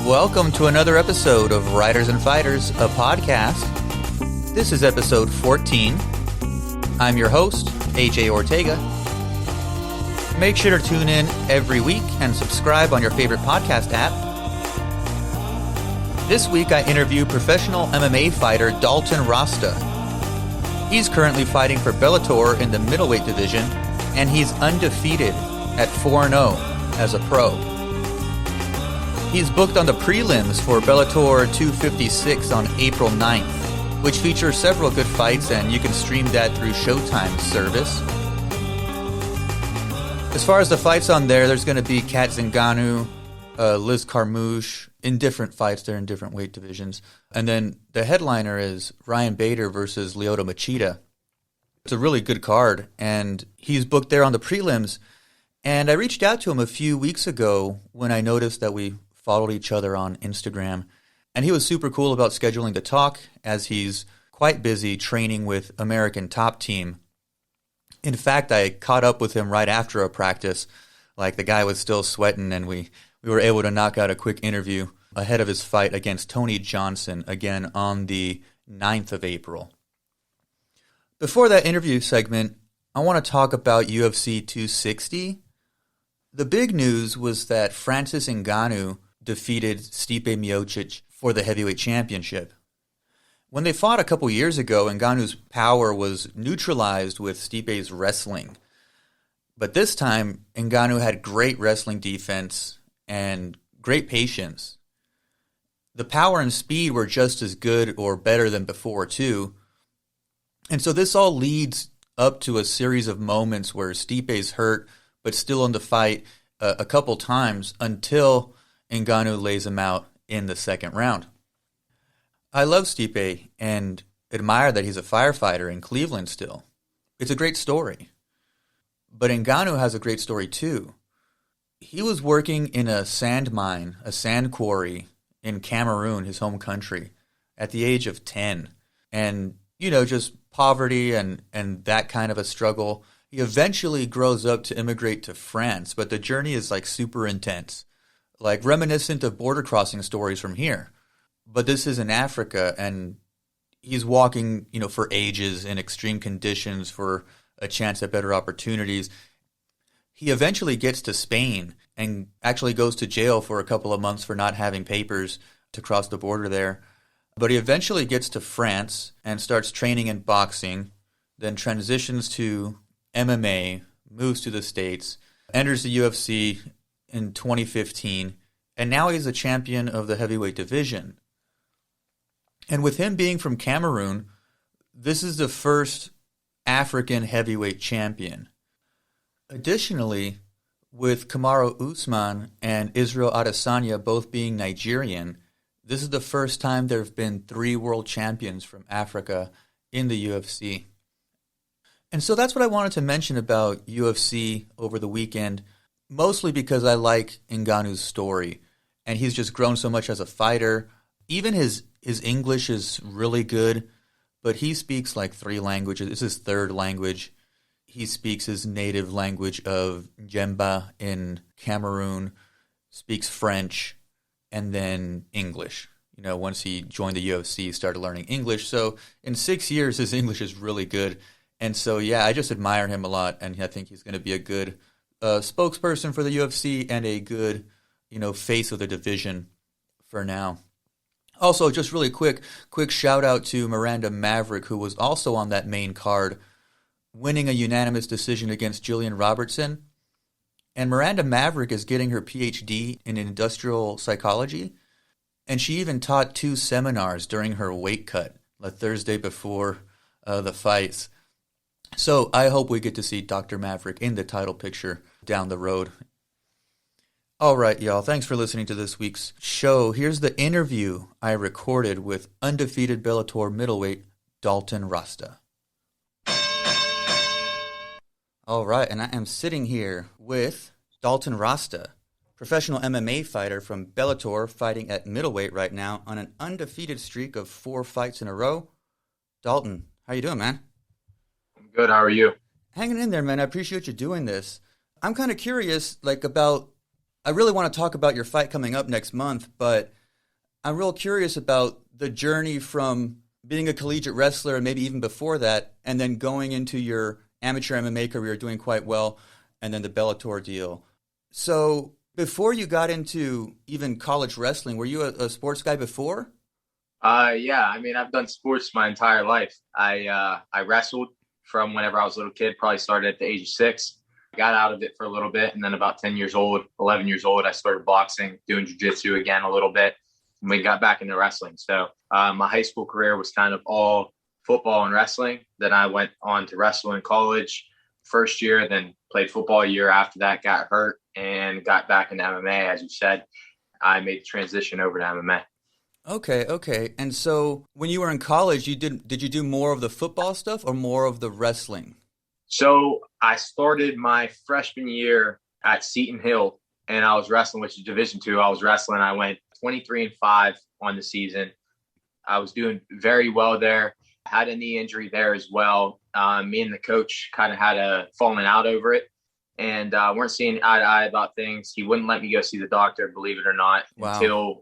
Welcome to another episode of Writers and Fighters, a podcast. This is episode 14. I'm your host, AJ Ortega. Make sure to tune in every week and subscribe on your favorite podcast app. This week I interview professional MMA fighter Dalton Rosta. He's currently fighting for Bellator in the middleweight division, and he's undefeated at 4-0 as a pro. He's booked on the prelims for Bellator 256 on April 9th, which features several good fights, and you can stream that through Showtime's service. As far as the fights on there's going to be Kat Zingano, Liz Carmouche, in different fights. They're in different weight divisions. And then the headliner is Ryan Bader versus Lyoto Machida. It's a really good card, and he's booked there on the prelims. And I reached out to him a few weeks ago when I noticed that we followed each other on Instagram. And he was super cool about scheduling the talk, as he's quite busy training with American Top Team. In fact, I caught up with him right after a practice. Like, the guy was still sweating, and we were able to knock out a quick interview ahead of his fight against Tony Johnson, again on the 9th of April. Before that interview segment, I want to talk about UFC 260. The big news was that Francis Ngannou defeated Stipe Miocic for the heavyweight championship. When they fought a couple years ago, Ngannou's power was neutralized with Stipe's wrestling. But this time, Ngannou had great wrestling defense and great patience. The power and speed were just as good or better than before, too. And so this all leads up to a series of moments where Stipe's hurt, but still in the fight a couple times until Ngannou lays him out in the second round. I love Stipe and admire that he's a firefighter in Cleveland still. It's a great story. But Ngannou has a great story too. He was working in a sand mine, a sand quarry in Cameroon, his home country, at the age of 10. And, just poverty and that kind of a struggle. He eventually grows up to immigrate to France, but the journey is like super intense, like reminiscent of border crossing stories from here. But this is in Africa, and he's walking, for ages in extreme conditions for a chance at better opportunities. He eventually gets to Spain and actually goes to jail for a couple of months for not having papers to cross the border there. But he eventually gets to France and starts training in boxing, then transitions to MMA, moves to the States, enters the UFC in 2015, and now he's a champion of the heavyweight division. And with him being from Cameroon, this is the first African heavyweight champion. Additionally, with Kamaru Usman and Israel Adesanya both being Nigerian, this is the first time there have been 3 world champions from Africa in the UFC. And so that's what I wanted to mention about UFC over the weekend, mostly because I like Ngannou's story, and he's just grown so much as a fighter. Even his English is really good, but he speaks like 3 languages. It's his 3rd language. He speaks his native language of Djemba in Cameroon, speaks French, and then English. Once he joined the UFC, he started learning English. So in 6 years, his English is really good. And so, I just admire him a lot, and I think he's going to be a good spokesperson for the UFC and a good, face of the division for now. Also, just really quick shout out to Miranda Maverick, who was also on that main card, winning a unanimous decision against Jillian Robertson. And Miranda Maverick is getting her PhD in industrial psychology, and she even taught 2 seminars during her weight cut, the Thursday before the fights. So I hope we get to see Dr. Maverick in the title picture down the road. All right, y'all. Thanks for listening to this week's show. Here's the interview I recorded with undefeated Bellator middleweight Dalton Rosta. All right, and I am sitting here with Dalton Rosta, professional MMA fighter from Bellator, fighting at middleweight right now on an undefeated streak of 4 fights in a row. Dalton, how you doing, man? I'm good. How are you? Hanging in there, man. I appreciate you doing this. I'm kind of curious, about I really want to talk about your fight coming up next month, but I'm real curious about the journey from being a collegiate wrestler and maybe even before that, and then going into your amateur MMA career doing quite well, and then the Bellator deal. So before you got into even college wrestling, were you a sports guy before? Yeah, I mean, I've done sports my entire life. I wrestled from whenever I was a little kid, probably started at the age of 6. Got out of it for a little bit, and then about 10 years old, 11 years old, I started boxing, doing jiu-jitsu again a little bit, and we got back into wrestling. So my high school career was kind of all football and wrestling. Then I went on to wrestle in college first year, then played football a year after that, got hurt, and got back into MMA. As you said, I made the transition over to MMA. Okay, okay. And so when you were in college, did you do more of the football stuff or more of the wrestling? So I started my freshman year at Seton Hill, and I was wrestling, which is Division II. I was wrestling. I went 23-5 on the season. I was doing very well there. Had a knee injury there as well. Me and the coach kind of had a falling out over it, and weren't seeing eye to eye about things. He wouldn't let me go see the doctor, believe it or not, Wow. until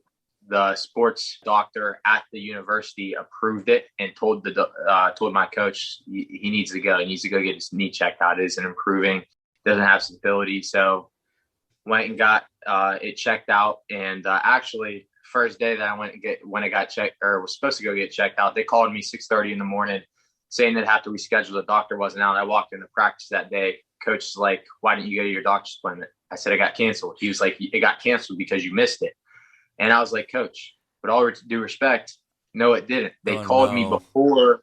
the sports doctor at the university approved it and told my coach he needs to go. He needs to go get his knee checked out. It isn't improving. Doesn't have stability. So went and got it checked out. And actually, first day that when I got checked or was supposed to go get checked out, they called me 6:30 in the morning saying they'd have to reschedule. The doctor wasn't out. I walked into practice that day. Coach is like, "Why didn't you go to your doctor's appointment?" I said, "I got canceled." He was like, "It got canceled because you missed it." And I was like, "Coach, with all due respect, no, it didn't. They called me before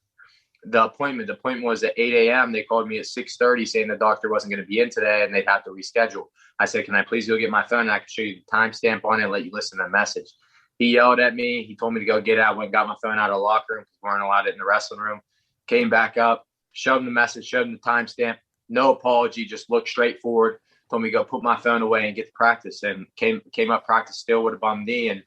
the appointment. The appointment was at 8 a.m. They called me at 6:30 saying the doctor wasn't going to be in today and they'd have to reschedule." I said, "Can I please go get my phone and I can show you the timestamp on it and let you listen to the message?" He yelled at me. He told me to go get it. I went and got my phone out of the locker room because we weren't allowed it in the wrestling room. Came back up, showed him the message, showed him the timestamp. No apology, just looked straight forward. Told me to go put my phone away and get to practice, and came up practice still with a bum knee. And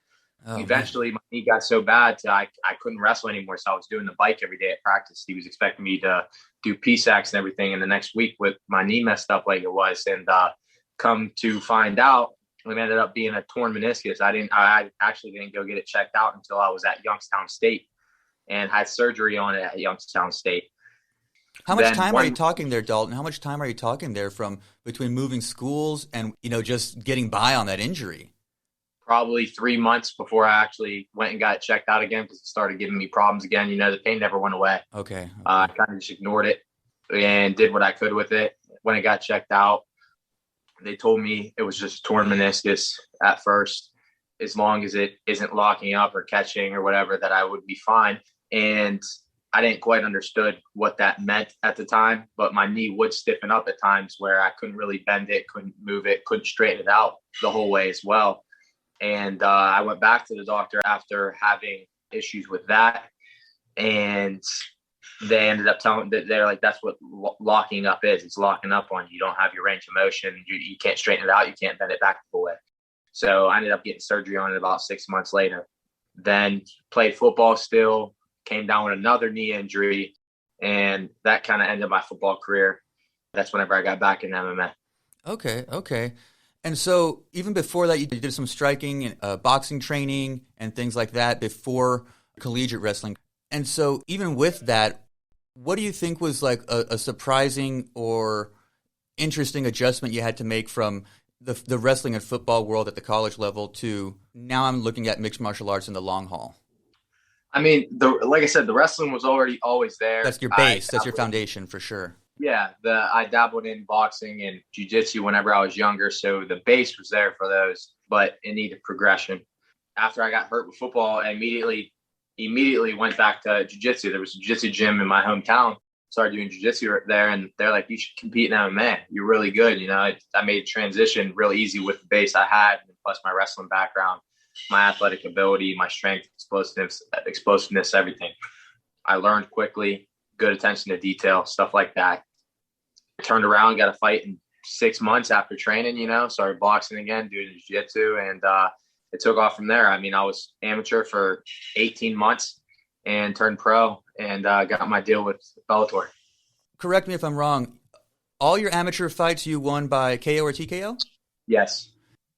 eventually my knee got so bad I couldn't wrestle anymore. So I was doing the bike every day at practice. He was expecting me to do PSACs and everything. And the next week with my knee messed up like it was, and come to find out, it ended up being a torn meniscus. I actually didn't go get it checked out until I was at Youngstown State and had surgery on it at Youngstown State. How much time are you talking there, Dalton? How much time are you talking there from between moving schools and, just getting by on that injury? Probably 3 months before I actually went and got it checked out again because it started giving me problems again. The pain never went away. Okay. I kind of just ignored it and did what I could with it. When it got checked out, they told me it was just torn meniscus at first. As long as it isn't locking up or catching or whatever, that I would be fine. And I didn't quite understood what that meant at the time, but my knee would stiffen up at times where I couldn't really bend it, couldn't move it, couldn't straighten it out the whole way as well. And I went back to the doctor after having issues with that. And they ended up telling that they're like, that's what locking up is. It's locking up on you. You don't have your range of motion. You can't straighten it out. You can't bend it back the whole way. So I ended up getting surgery on it about 6 months later. Then played football still, came down with another knee injury. And that kind of ended my football career. That's whenever I got back in MMA. Okay, okay. And so even before that, you did some striking and boxing training and things like that before collegiate wrestling. And so even with that, what do you think was like a surprising or interesting adjustment you had to make from the wrestling and football world at the college level to now I'm looking at mixed martial arts in the long haul? I mean, like I said, the wrestling was already always there. That's your base. That's your foundation for sure. Yeah, I dabbled in boxing and jiu-jitsu whenever I was younger, so the base was there for those, but it needed progression. After I got hurt with football, I immediately went back to jiu-jitsu. There was a jiu-jitsu gym in my hometown. Started doing jiu-jitsu there, and they're like, "You should compete in MMA. You're really good." I made transition real easy with the base I had, plus my wrestling background, my athletic ability, my strength, explosiveness, everything. I learned quickly. Good attention to detail, stuff like that. Turned around, got a fight in 6 months after training, started boxing again, doing jiu-jitsu, and it took off from there. I mean, I was amateur for 18 months and turned pro and got my deal with Bellator. Correct me if I'm wrong. All your amateur fights you won by KO or TKO? Yes.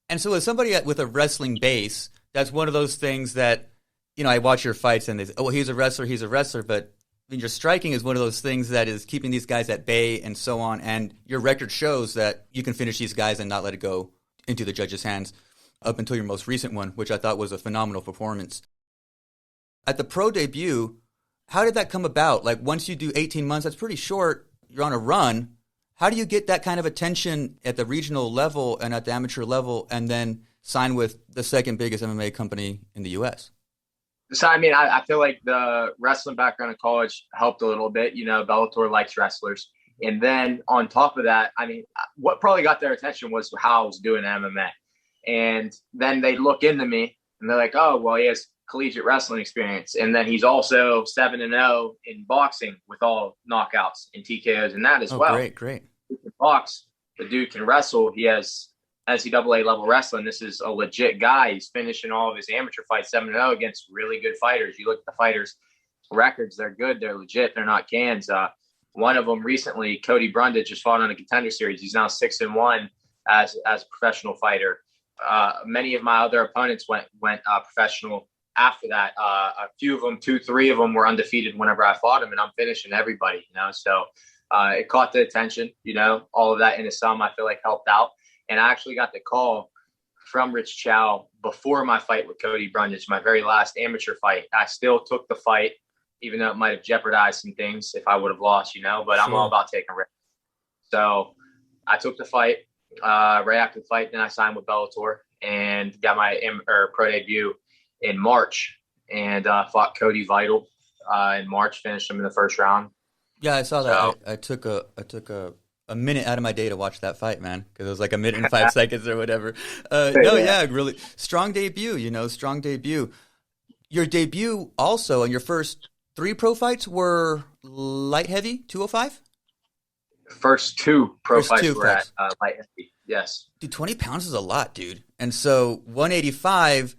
And so as somebody with a wrestling base, that's one of those things that, I watch your fights and they say, oh, he's a wrestler. But I mean, your striking is one of those things that is keeping these guys at bay and so on. And your record shows that you can finish these guys and not let it go into the judges' hands up until your most recent one, which I thought was a phenomenal performance. At the pro debut, how did that come about? Like, once you do 18 months, that's pretty short. You're on a run. How do you get that kind of attention at the regional level and at the amateur level and then sign with the second biggest MMA company in the U.S.? So, I mean, I feel like the wrestling background in college helped a little bit. Bellator likes wrestlers. And then on top of that, I mean, what probably got their attention was how I was doing MMA. And then they look into me and they're like, oh, well, he has collegiate wrestling experience. And then he's also 7-0 in boxing with all knockouts and TKOs and that as well. Great. He can box. The dude can wrestle. He has NCAA level wrestling. This is a legit guy. He's finishing all of his amateur fights 7-0 against really good fighters. You look at the fighters' records, they're good. They're legit. They're not cans. One of them recently, Cody Brundage, just fought on a contender series. He's now 6-1 as a professional fighter. Many of my other opponents went professional after that. A few of them, 2-3 of them were undefeated whenever I fought them, and I'm finishing everybody, So it caught the attention, all of that in a sum I feel like helped out. And I actually got the call from Rich Chow before my fight with Cody Brundage, my very last amateur fight. I still took the fight, even though it might have jeopardized some things if I would have lost, but I'm all about taking risks. So I took the fight right after the fight. Then I signed with Bellator and got my pro debut in March and fought Cody Vital in March, finished him in the first round. Yeah, I saw that. I took a minute out of my day to watch that fight, man, because it was like a minute and 5 seconds or whatever. Really strong debut, strong debut. Your debut also, and your first 3 pro fights were light heavy, 205? First 2 pro fights were at light heavy, yes. Dude, 20 pounds is a lot, dude. And so 185,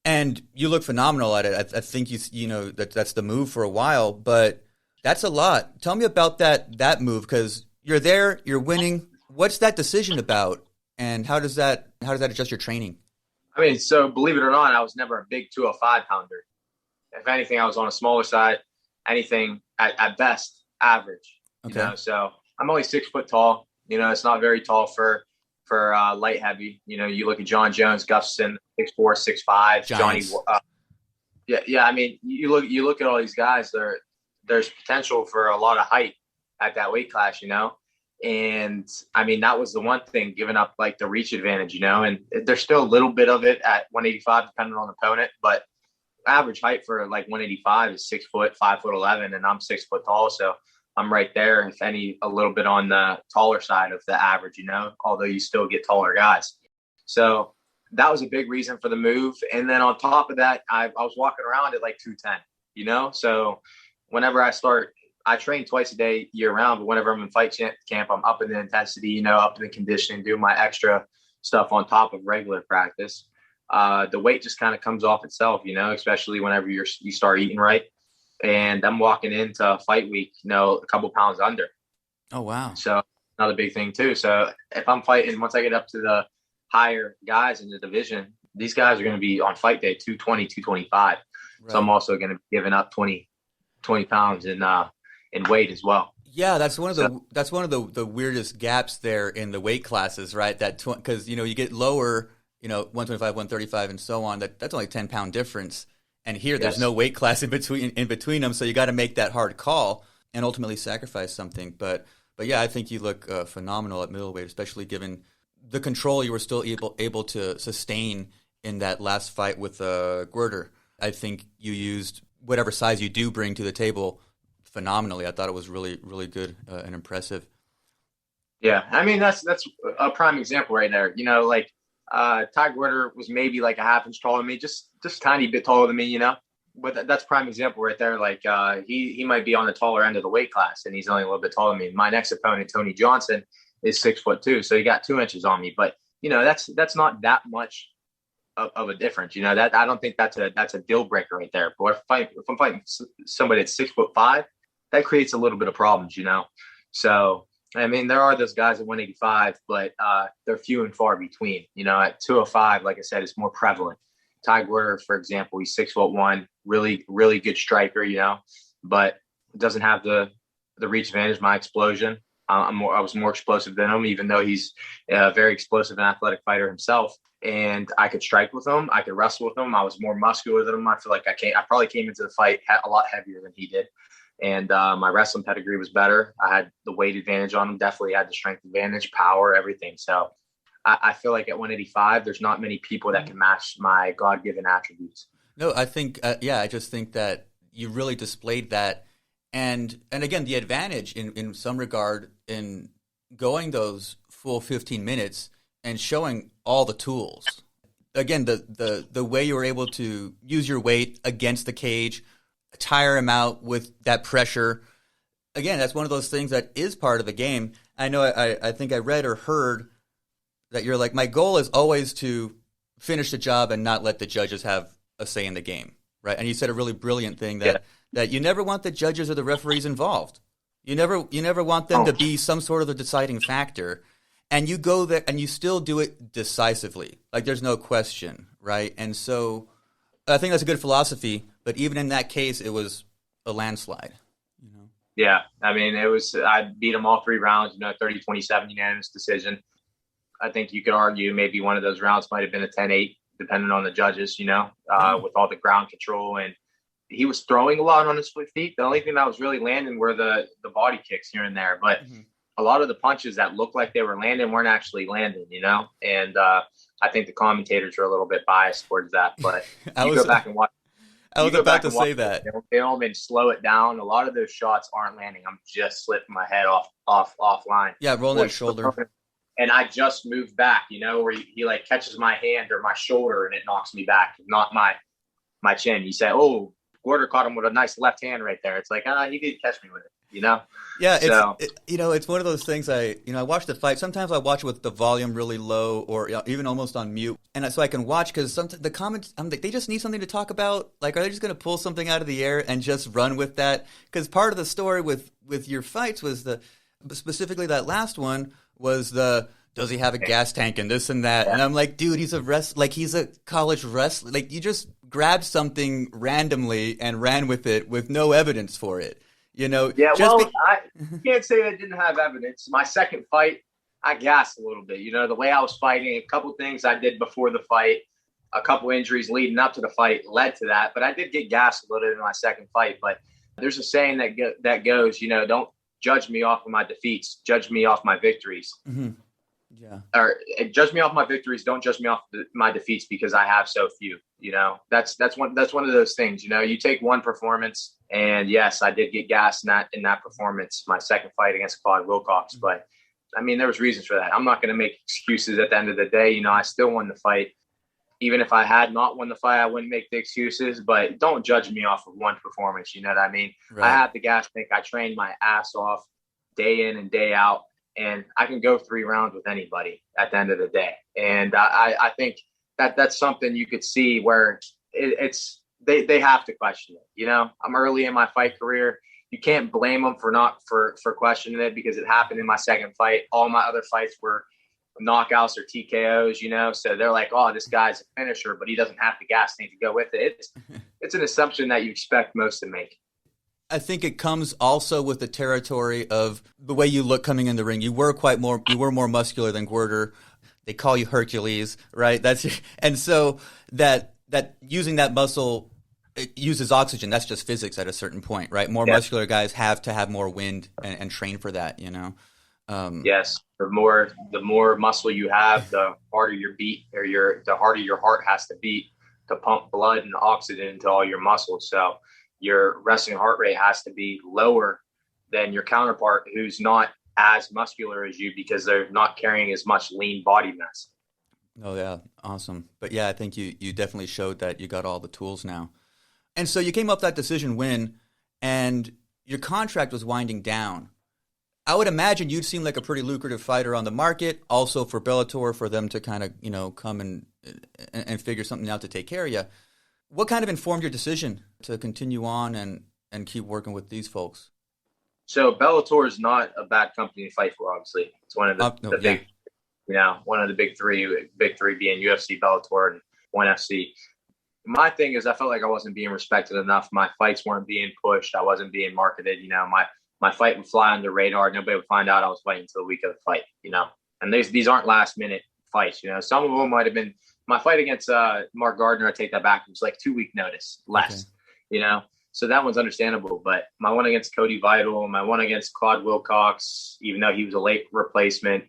and you look phenomenal at it. I think that's the move for a while, but that's a lot. Tell me about that move, because you're there, you're winning. What's that decision about, and how does that adjust your training? I mean, so believe it or not, I was never a big 205 pounder. If anything, I was on a smaller side. Anything at best average. Okay. So I'm only 6 foot tall. It's not very tall for light heavy. You look at John Jones, Gustafson, 6'4", 6'5", Johnny. Yeah. I mean, you look at all these guys. There's potential for a lot of height at that weight class, and I mean, that was the one thing, giving up like the reach advantage, and there's still a little bit of it at 185 depending on the opponent, but average height for like 185 is 6 foot, 5'11", and I'm 6 foot tall. So I'm right there, if any, a little bit on the taller side of the average, although you still get taller guys. So that was a big reason for the move. And then on top of that, I was walking around at like 210, so whenever I train twice a day year round, but whenever I'm in fight camp, I'm up in the intensity, up in the conditioning, doing my extra stuff on top of regular practice. The weight just kind of comes off itself, especially whenever you start eating right. And I'm walking into fight week, a couple pounds under. Oh, wow. So another big thing too. So if I'm fighting, once I get up to the higher guys in the division, these guys are going to be on fight day 220, 225. Right. So I'm also going to be giving up 20 pounds in weight as well. Yeah, that's one of the weirdest gaps there in the weight classes, right? That because you get lower, 125, 135, and so on. That's only 10-pound difference. And here, there's no weight class in between them, so you got to make that hard call and ultimately sacrifice something. But yeah, I think you look phenomenal at middleweight, especially given the control you were still able to sustain in that last fight with Guerter. I think you used whatever size you do bring to the table phenomenally. I thought it was really, really good and impressive. Yeah, I mean that's a prime example right there. Ty Guerter was maybe like a half inch taller than me, just tiny bit taller than me, But that's prime example right there. Like he might be on the taller end of the weight class, and he's only a little bit taller than me. My next opponent, Tony Johnson, is 6'2", so he got 2 inches on me. But that's not that much of a difference. That I don't think that's a deal breaker right there. But if I'm fighting somebody that's 6'5", that creates a little bit of problems. So I mean, there are those guys at 185, but they're few and far between. At 205, like I said, it's more prevalent. Ty Gwerder, for example, he's 6'1", really, really good striker, but doesn't have the reach advantage. My explosion, I was more explosive than him, even though he's a very explosive and athletic fighter himself. And I could strike with him. I could wrestle with him. I was more muscular than him. I feel like I probably came into the fight a lot heavier than he did. And my wrestling pedigree was better. I had the weight advantage on him. Definitely had the strength advantage, power, everything. So I feel like at 185, there's not many people that can match my God-given attributes. No, I think, I just think that you really displayed that. And again, the advantage in some regard in going those full 15 minutes and showing all the tools. Again, the way you were able to use your weight against the cage, tire him out with that pressure. Again, that's one of those things that is part of the game. I know I think I read or heard that you're like, my goal is always to finish the job and not let the judges have a say in the game, right? And you said a really brilliant thing that you never want the judges or the referees involved. You never want them to be some sort of a deciding factor. And you go there and you still do it decisively. Like there's no question, right? And so I think that's a good philosophy, but even in that case, it was a landslide. Yeah, I mean, I beat them all 3 rounds, 30-27 unanimous decision. I think you could argue maybe one of those rounds might have been a 10-8, depending on the judges, with all the ground control. And he was throwing a lot on his feet. The only thing that was really landing were the body kicks here and there. But a lot of the punches that looked like they were landing weren't actually landing, And I think the commentators are a little bit biased towards that. But go back and watch. I was about to say that. Film and slow it down. A lot of those shots aren't landing. I'm just slipping my head offline. Yeah, rolling that shoulder. And I just moved back, where he like catches my hand or my shoulder and it knocks me back, not my chin. You say, oh, Gwerder caught him with a nice left hand right there. It's like, he did catch me with it, Yeah, it's one of those things. I watch the fight. Sometimes I watch it with the volume really low or even almost on mute, and so I can watch because sometimes the comments, I'm like, they just need something to talk about. Like, are they just going to pull something out of the air and just run with that? Because part of the story with your fights was specifically that last one was does he have a gas tank and this and that? Yeah. And I'm like, dude, he's a college wrestler. Like, you just grabbed something randomly and ran with it with no evidence for it. Yeah, I can't say I didn't have evidence. My second fight, I gassed a little bit. The way I was fighting, a couple things I did before the fight, a couple injuries leading up to the fight led to that. But I did get gassed a little bit in my second fight. But there's a saying that goes, don't judge me off of my defeats, judge me off my victories. Mm-hmm. Yeah. Or judge me off my victories, don't judge me off my defeats because I have so few. That's one of those things. You take one performance, and yes, I did get gassed in that performance, my second fight against Claude Wilcox. Mm-hmm. But I mean, there was reasons for that. I'm not going to make excuses at the end of the day. I still won the fight. Even if I had not won the fight, I wouldn't make the excuses. But don't judge me off of one performance. You know what I mean? Right. I have the gas tank. I trained my ass off day in and day out. And I can go 3 rounds with anybody at the end of the day. And I think that's something you could see where they have to question it. I'm early in my fight career. You can't blame them for questioning it because it happened in my second fight. All my other fights were knockouts or TKOs, so they're like, oh, this guy's a finisher, but he doesn't have the gas tank to go with it. It's an assumption that you expect most to make. I think it comes also with the territory of the way you look coming in the ring. You were more muscular than Gwerder. They call you Hercules, right? And so that using that muscle, it uses oxygen. That's just physics at a certain point, right? More muscular guys have to have more wind and train for that, Yes, the more muscle you have, the harder your beat, or the harder your heart has to beat to pump blood and oxygen into all your muscles. So your resting heart rate has to be lower than your counterpart who's not as muscular as you because they're not carrying as much lean body mass. Oh, yeah. Awesome. But yeah, I think you definitely showed that you got all the tools now. And so you came up that decision win and your contract was winding down. I would imagine you'd seem like a pretty lucrative fighter on the market, also for Bellator, for them to kind of, come and figure something out to take care of you. What kind of informed your decision to continue on and keep working with these folks? So Bellator is not a bad company to fight for. Obviously, it's one of the big, one of the big three. Big three being UFC, Bellator, and ONE FC. My thing is, I felt like I wasn't being respected enough. My fights weren't being pushed. I wasn't being marketed. My fight would fly under the radar. Nobody would find out I was fighting until the week of the fight. And these aren't last minute fights. Some of them might have been my fight against Mark Gardner. I take that back. It was like 2 week notice less. Okay. So that one's understandable. But my one against Cody Vital, my one against Claude Wilcox, even though he was a late replacement,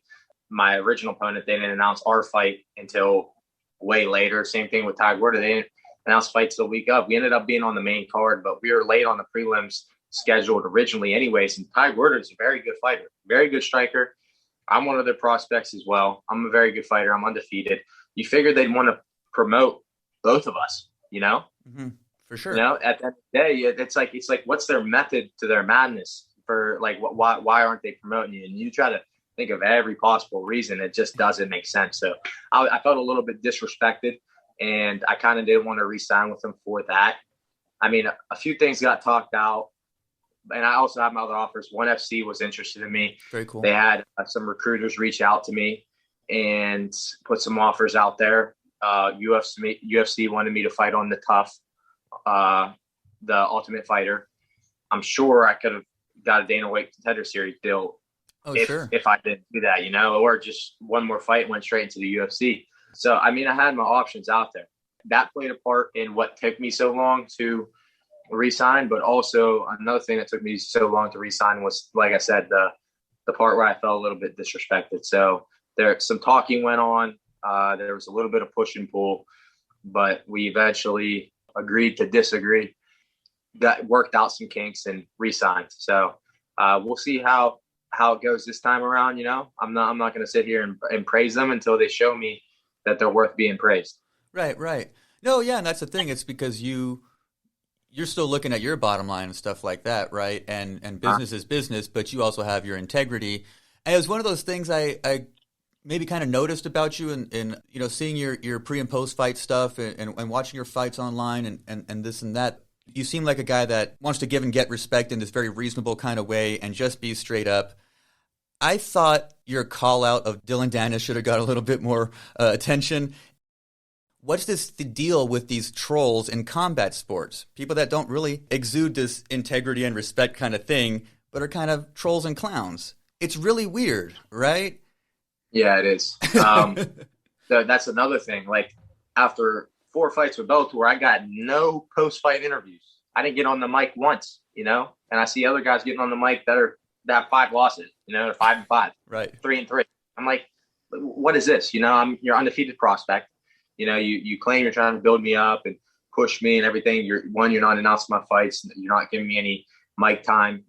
my original opponent, they didn't announce our fight until way later. Same thing with Ty Gorda. They didn't announce fights the week up. We ended up being on the main card, but we were late on the prelims scheduled originally anyways. And Ty Gorda is a very good fighter, very good striker. I'm one of their prospects as well. I'm a very good fighter. I'm undefeated. You figured they'd want to promote both of us, Mm-hmm. For sure. At the end of the day, it's like, what's their method to their madness for like, why aren't they promoting you? And you try to think of every possible reason. It just doesn't make sense. So I felt a little bit disrespected, and I kind of didn't want to re-sign with them for that. I mean, a few things got talked out, and I also have my other offers. ONE FC was interested in me. Very cool. They had some recruiters reach out to me and put some offers out there. UFC wanted me to fight on the Tough, the Ultimate Fighter. I'm sure I could have got a Dana White Contender Series deal if I didn't do that, or just one more fight went straight into the UFC. So, I mean, I had my options out there. That played a part in what took me so long to re-sign, but also another thing that took me so long to re-sign was, like I said, the part where I felt a little bit disrespected. So some talking went on. There was a little bit of push and pull, but we eventually agreed to disagree. That worked out some kinks and re-signed. So we'll see how it goes this time around. I'm not going to sit here and praise them until they show me that they're worth being praised. Right. No, yeah, and that's the thing. It's because you're still looking at your bottom line and stuff like that, right? And business is business, but you also have your integrity. And it was one of those things I maybe kind of noticed about you in seeing your pre and post fight stuff and watching your fights online and this and that. You seem like a guy that wants to give and get respect in this very reasonable kind of way and just be straight up. I thought your call out of Dylan Dennis should have got a little bit more attention. What's the deal with these trolls in combat sports? People that don't really exude this integrity and respect kind of thing, but are kind of trolls and clowns. It's really weird, right? Yeah, it is. That's another thing. Like, after 4 fights with Bellator, I got no post-fight interviews. I didn't get on the mic once, and I see other guys getting on the mic that have 5 losses, they're 5-5, right, 3-3. I'm like, what is this? I'm your undefeated prospect. You claim you're trying to build me up and push me and everything. You're not announcing my fights. You're not giving me any mic time,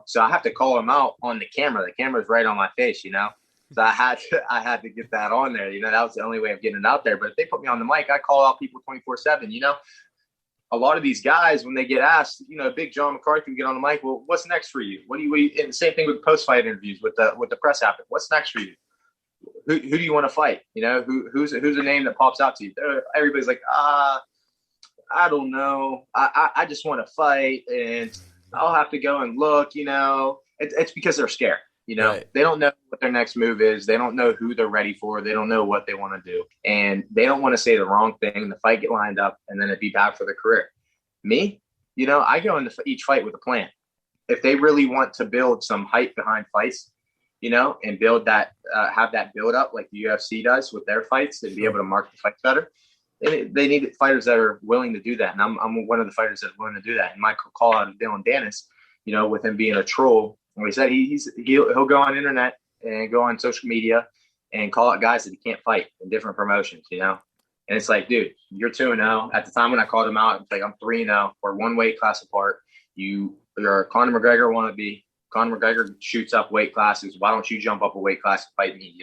So I have to call them out on the camera. The camera's right on my face, So I had to get that on there. That was the only way of getting it out there. But if they put me on the mic, I call out people 24/7. A lot of these guys, when they get asked, Big John McCarthy would get on the mic. Well, what's next for you? What do you? And the same thing with post-fight interviews with the press after. What's next for you? Who do you want to fight? Who's a name that pops out to you? Everybody's like, I don't know. I just want to fight, and I'll have to go and look. It's because they're scared. Right. They don't know what their next move is. They don't know who they're ready for. They don't know what they want to do. And they don't want to say the wrong thing, the fight get lined up, and then it'd be bad for their career. Me, I go into each fight with a plan. If they really want to build some hype behind fights, and build that, have that build up like the UFC does with their fights and be able to market the fights better, they need fighters that are willing to do that. And I'm one of the fighters that's willing to do that. And my call out of Dylan Dennis, with him being a troll, and he said he'll go on internet and go on social media and call out guys that he can't fight in different promotions, And it's like, dude, you're 2-0. At the time when I called him out, it's like, I'm 3-0. We're 1 weight class apart. You're a Conor McGregor wannabe. Conor McGregor shoots up weight classes. Why don't you jump up a weight class and fight me?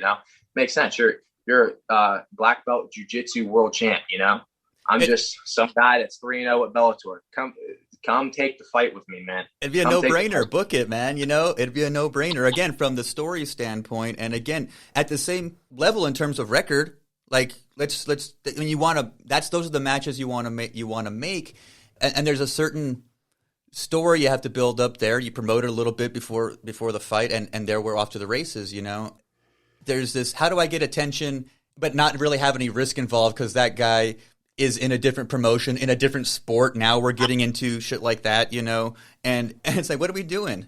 Makes sense. You're a black belt jiu-jitsu world champ. I'm just some guy that's 3-0 at Bellator. Come take the fight with me, man. It'd be a no-brainer. Book it, man. It'd be a no-brainer. Again, from the story standpoint, and again, at the same level in terms of record. Like, those are the matches you want to make. And there's a certain story you have to build up there. You promote it a little bit before the fight, and there we're off to the races. There's this, how do I get attention, but not really have any risk involved because that guy is in a different promotion, in a different sport. Now we're getting into shit like that, and it's like, what are we doing?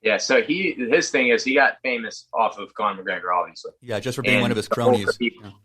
Yeah, so his thing is he got famous off of Conor McGregor, obviously. Yeah, just for being one of his cronies.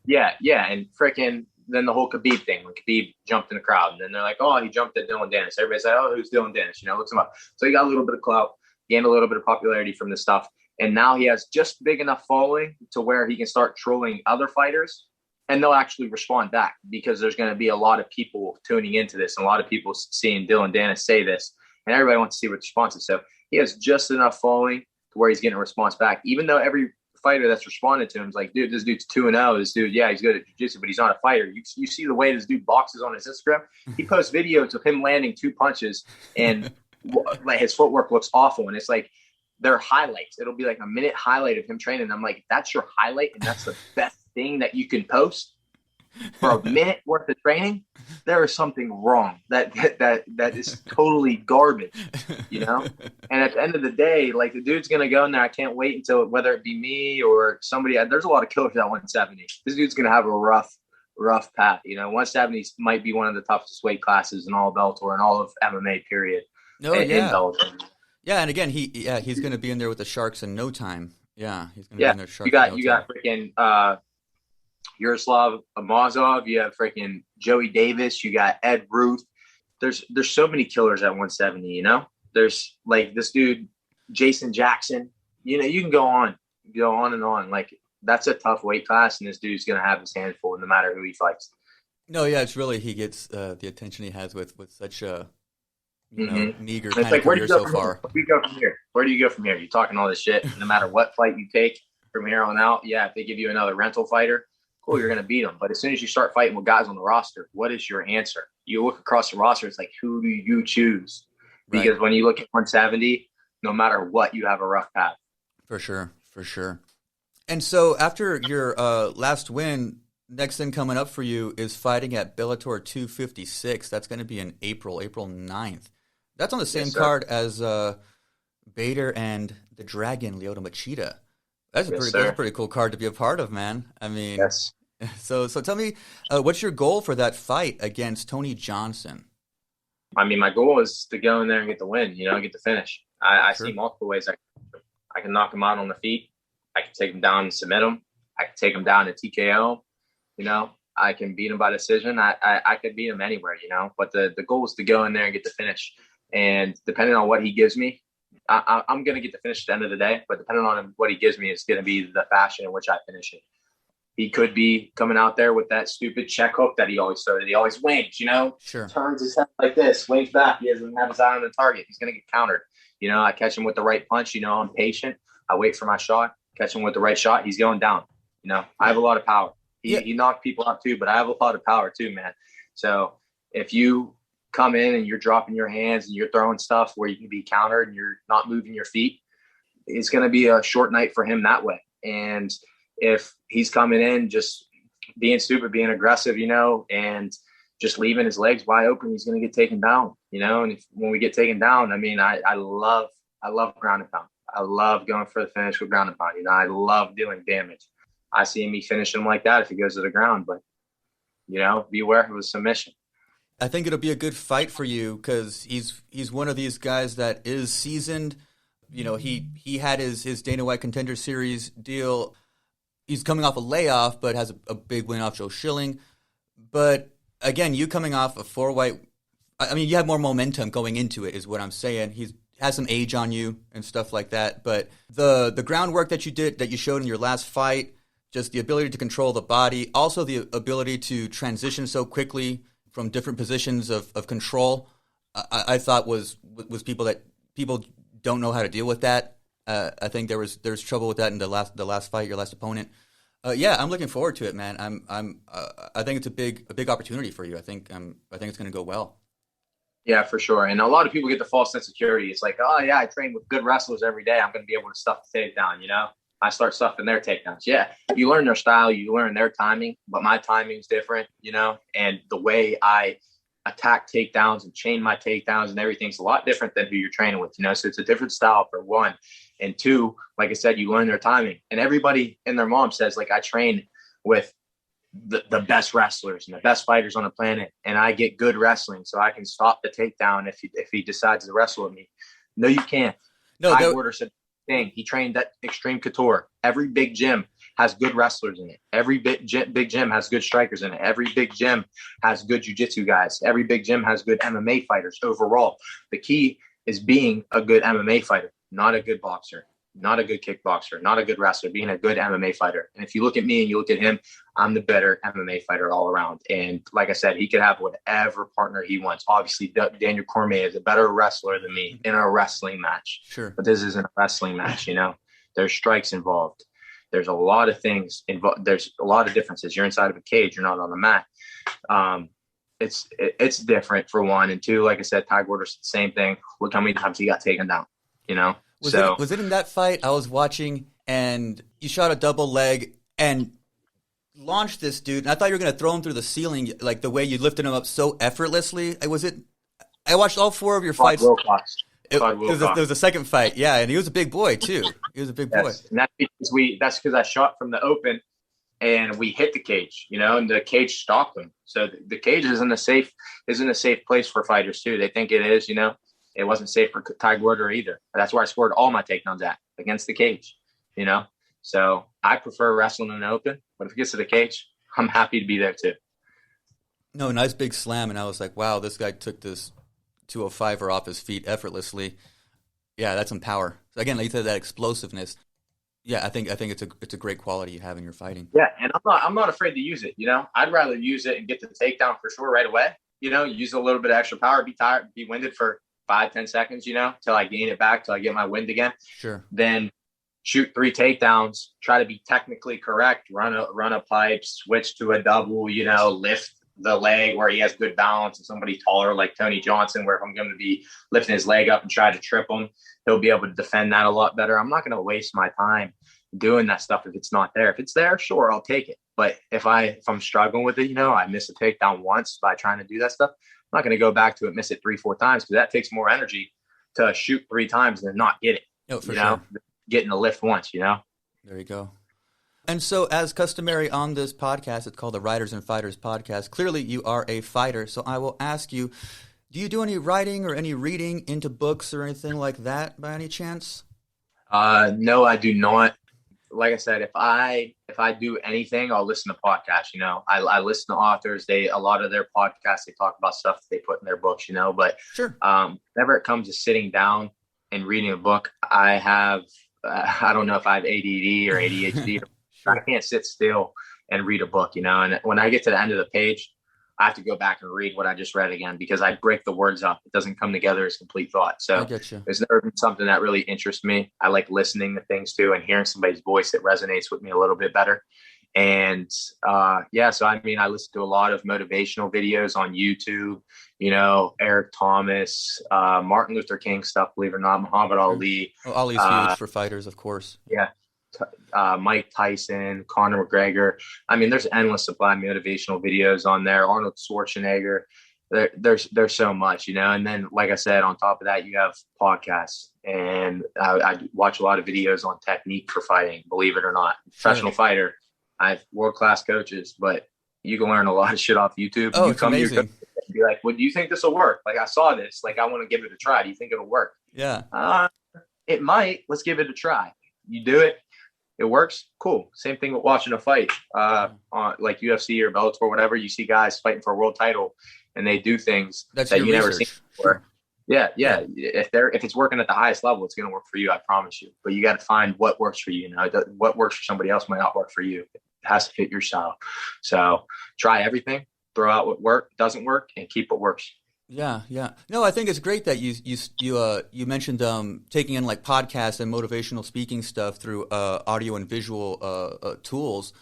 Yeah, and freaking then the whole Khabib thing, when Khabib jumped in the crowd, and then they're like, oh, he jumped at Dylan Dennis. Everybody's like, oh, who's Dylan Dennis? Looks him up. So he got a little bit of clout, gained a little bit of popularity from this stuff, and now he has just big enough following to where he can start trolling other fighters, and they'll actually respond back because there's going to be a lot of people tuning into this, and a lot of people seeing Dylan Dennis say this, and everybody wants to see what the response is. So he has just enough following to where he's getting a response back, even though every fighter that's responded to him is like, dude, this dude's 2-0. This dude, yeah, he's good at jiu-jitsu, but he's not a fighter. You see the way this dude boxes on his Instagram. He posts videos of him landing 2 punches, and like his footwork looks awful. And it's like they're highlights. It'll be like a minute highlight of him training. And I'm like, that's your highlight, and that's the best thing that you can post for a minute worth of training? There is something wrong. That is totally garbage, And at the end of the day, like, the dude's gonna go in there. I can't wait until, whether it be me or somebody. There's a lot of killers at 170. This dude's gonna have a rough path. 170 might be one of the toughest weight classes in all of Bellator and all of MMA. Period. No, yeah, yeah. And again, he's gonna be in there with the Sharks in no time. Yeah, he's gonna be in there. You got freaking Yaroslav Amazov, you have freaking Joey Davis, you got Ed Ruth. There's so many killers at 170, There's like this dude, Jason Jackson. You can go on and on. Like, that's a tough weight class, and this dude's gonna have his hands full no matter who he fights. No, yeah, it's really, he gets the attention he has with such a meager kind of career so far. Where do you go from here? Where do you go from here? You're talking all this shit. No matter what fight you take from here on out, yeah, if they give you another rental fighter, cool, you're going to beat them. But as soon as you start fighting with guys on the roster, what is your answer? You look across the roster, it's like, who do you choose? Because when you look at 170, no matter what, you have a rough path. For sure. And so after your last win, next thing coming up for you is fighting at Bellator 256. That's going to be in April 9th. That's on the same card as Bader and the Dragon, Lyoto Machida. That's a pretty cool card to be a part of, man. I mean, yes. So tell me, what's your goal for that fight against Tony Johnson? I mean, my goal is to go in there and get the win, get the finish. I see multiple ways. I can knock him out on the feet. I can take him down and submit him. I can take him down to TKO. I can beat him by decision. I could beat him anywhere, But the goal is to go in there and get the finish. And depending on what he gives me, I'm going to get the finish at the end of the day, but depending on what he gives me, it's going to be the fashion in which I finish it. He could be coming out there with that stupid check hook that he always started. He always wings, Sure. Turns his head like this, wings back. He doesn't have his eye on the target. He's going to get countered. I catch him with the right punch. I'm patient. I wait for my shot. Catch him with the right shot. He's going down. I have a lot of power. He knocked people out too, but I have a lot of power too, man. So if you come in and you're dropping your hands and you're throwing stuff where you can be countered and you're not moving your feet, it's going to be a short night for him that way. And if he's coming in just being stupid, being aggressive, and just leaving his legs wide open, he's going to get taken down, and when we get taken down, I mean, I love ground and pound. I love going for the finish with ground and pound. I love doing damage. I see me finishing him like that if he goes to the ground, but beware of a submission. I think it'll be a good fight for you because he's one of these guys that is seasoned. He had his Dana White Contender Series deal. He's coming off a layoff, but has a big win off Joe Schilling. But again, you coming off a 4-fight, I mean, you have more momentum going into it, is what I'm saying. He's has some age on you and stuff like that. But the groundwork that you showed in your last fight, just the ability to control the body, also the ability to transition so quickly from different positions of control, I thought was people don't know how to deal with that. I think there's trouble with that in the last fight, your last opponent. Yeah, I'm looking forward to it, man. I think it's a big opportunity for you. I think it's going to go well. Yeah, for sure. And a lot of people get the false sense of security. It's like, oh yeah, I train with good wrestlers every day. I'm going to be able to stuff the takedown. I start stuffing their takedowns. Yeah, you learn their style, you learn their timing, but my timing's different. And the way I attack takedowns and chain my takedowns and everything's a lot different than who you're training with, so it's a different style for one. And two, like I said, you learn their timing, and everybody and their mom says, like, I train with the best wrestlers and the best fighters on the planet, and I get good wrestling so I can stop the takedown if he decides to wrestle with me. No, you can't. No, Ty Gorder said thing. He trained at Extreme Couture. Every big gym has good wrestlers in it. Every big gym has good strikers in it. Every big gym has good jiu-jitsu guys. Every big gym has good MMA fighters overall. The key is being a good MMA fighter, not a good boxer, not a good kickboxer, not a good wrestler, being a good MMA fighter. And if you look at me and you look at him, I'm the better MMA fighter all around. And like I said, he could have whatever partner he wants. Obviously, Daniel Cormier is a better wrestler than me in a wrestling match. Sure. But this isn't a wrestling match, There's strikes involved. There's a lot of things involved. There's a lot of differences. You're inside of a cage. You're not on the mat. It's different for one. And two, like I said, Ty Gorder said the same thing. Look how many times he got taken down, Was it in that fight I was watching and you shot a double leg and launched this dude, and I thought you were going to throw him through the ceiling, like the way you lifted him up so effortlessly? I watched all four of your fights. There was a second fight, yeah, and he was a big boy too. He was a big boy. And that's because I shot from the open, and we hit the cage, and the cage stopped him. So the cage isn't a safe place for fighters too. They think it is, It wasn't safe for Ty Gorder either. That's where I scored all my takedowns against the cage, So I prefer wrestling in the open, but if it gets to the cage, I'm happy to be there too. No, nice big slam, and I was like, wow, this guy took this 205er off his feet effortlessly. Yeah, that's some power. Again, like you said, that explosiveness. Yeah, I think it's a great quality you have in your fighting. Yeah, and I'm not afraid to use it. I'd rather use it and get the takedown for sure right away. Use a little bit of extra power, be tired, be winded for 5-10 seconds. Till I gain it back, till I get my wind again. Sure. Then shoot 3 takedowns. Try to be technically correct. Run a pipe. Switch to a double. Lift the leg where he has good balance, and somebody taller like Tony Johnson, where if I'm going to be lifting his leg up and try to trip him, he'll be able to defend that a lot better. I'm not going to waste my time doing that stuff if it's not there. If it's there, sure, I'll take it. But if I'm struggling with it, I miss a takedown once by trying to do that stuff, I'm not going to go back to it, miss it 3-4 times, because that takes more energy to shoot 3 times than not get it. Oh, for sure. Getting a lift once, There you go. And so, as customary on this podcast, it's called the Writers and Fighters Podcast. Clearly, you are a fighter, so I will ask you, do you do any writing or any reading into books or anything like that by any chance? No, I do not. Like I said, if I do anything, I'll listen to podcasts. I listen to authors. A lot of their podcasts, they talk about stuff that they put in their books. But sure. Whenever it comes to sitting down and reading a book, I have I don't know if I have ADD or ADHD. Sure. I can't sit still and read a book, and when I get to the end of the page, I have to go back and read what I just read again, because I break the words up. It doesn't come together as complete thought. So there's never been something that really interests me. I like listening to things too, and hearing somebody's voice that resonates with me a little bit better. And so I listen to a lot of motivational videos on YouTube, Eric Thomas, Martin Luther King stuff, believe it or not, Muhammad Ali. Oh, Ali's huge for fighters, of course. Yeah. Mike Tyson, Conor McGregor. There's endless supply of motivational videos on there. Arnold Schwarzenegger. There's so much, and then, like I said, on top of that, you have podcasts, and I watch a lot of videos on technique for fighting, believe it or not. Professional fighter. I have world-class coaches, but you can learn a lot of shit off YouTube. Oh, it's amazing. And be like, well, do you think this will work? Like, I saw this. Like, I want to give it a try. Do you think it'll work? Yeah. It might. Let's give it a try. You do it. It works. Cool. Same thing with watching a fight on like UFC or Bellator or whatever. You see guys fighting for a world title, and they do things that you never seen before. Yeah. If it's working at the highest level, it's going to work for you. I promise you. But you got to find what works for you. What works for somebody else might not work for you. It has to fit your style. So try everything. Throw out what doesn't work, and keep what works. Yeah. No, I think it's great that you mentioned taking in like podcasts and motivational speaking stuff through audio and visual tools,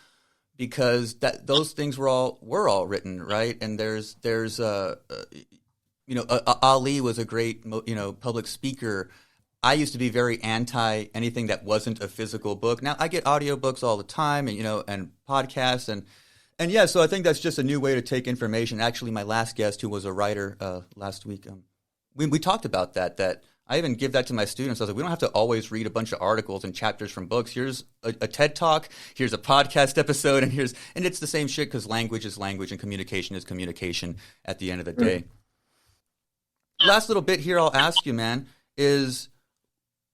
because those things were all written, right? And there's Ali was a great public speaker. I used to be very anti anything that wasn't a physical book. Now I get audiobooks all the time, and and podcasts, and And yeah, so I think that's just a new way to take information. Actually, my last guest, who was a writer last week, we talked about that I even give that to my students. I was like, we don't have to always read a bunch of articles and chapters from books. Here's a TED Talk, here's a podcast episode, and it's the same shit because language is language and communication is communication at the end of the day. Last little bit here I'll ask you, man, is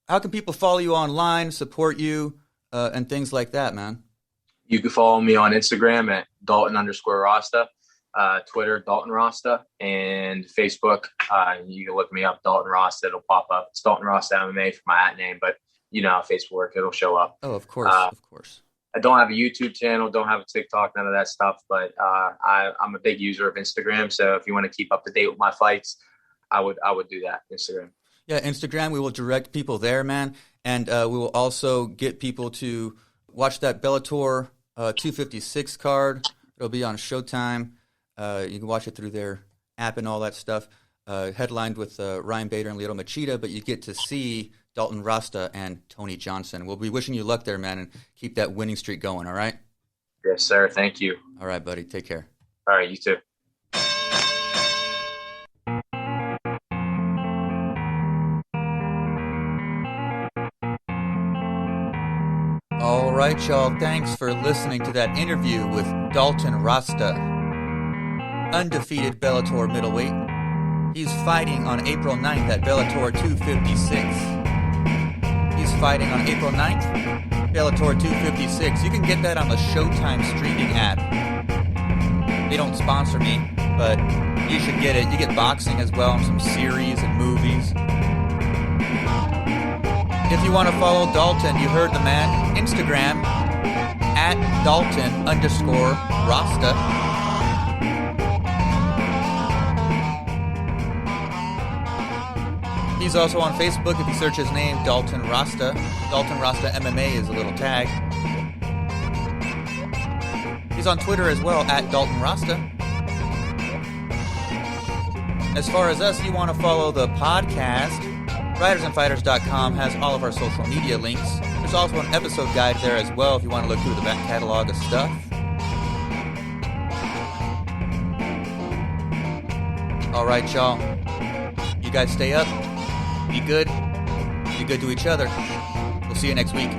how can people follow you online, support you, and things like that, man? You can follow me on Instagram at Dalton_Rosta, Twitter, Dalton Rosta, and Facebook. You can look me up, Dalton Rosta. It'll pop up. It's Dalton Rosta MMA for my @ name, but you know how Facebook works. It'll show up. Oh, of course, of course. I don't have a YouTube channel, don't have a TikTok, none of that stuff, but I'm a big user of Instagram. So if you want to keep up to date with my fights, I would do that, Instagram. Yeah, Instagram, we will direct people there, man. And we will also get people to watch that Bellator 256 card. It'll be on Showtime. You can watch it through their app and all that stuff. Headlined with Ryan Bader and Lyoto Machida, but you get to see Dalton Rosta and Tony Johnson. We'll be wishing you luck there, man, and keep that winning streak going, all right? Yes, sir. Thank you. All right, buddy. Take care. All right, you too. All right, y'all. Thanks for listening to that interview with Dalton Rosta, undefeated Bellator middleweight. He's fighting on April 9th at Bellator 256. He's fighting on April 9th, Bellator 256. You can get that on the Showtime streaming app. They don't sponsor me, but you should get it. You get boxing as well, and some series and movies. If you want to follow Dalton, you heard the man, Instagram, at Dalton_Rosta. He's also on Facebook if you search his name, Dalton Rosta. Dalton Rosta MMA is a little tag. He's on Twitter as well, at Dalton Rosta. As far as us, you want to follow the podcast, RidersandFighters.com has all of our social media links. There's also an episode guide there as well if you want to look through the back catalog of stuff. All right, y'all. You guys stay up. Be good. Be good to each other. We'll see you next week.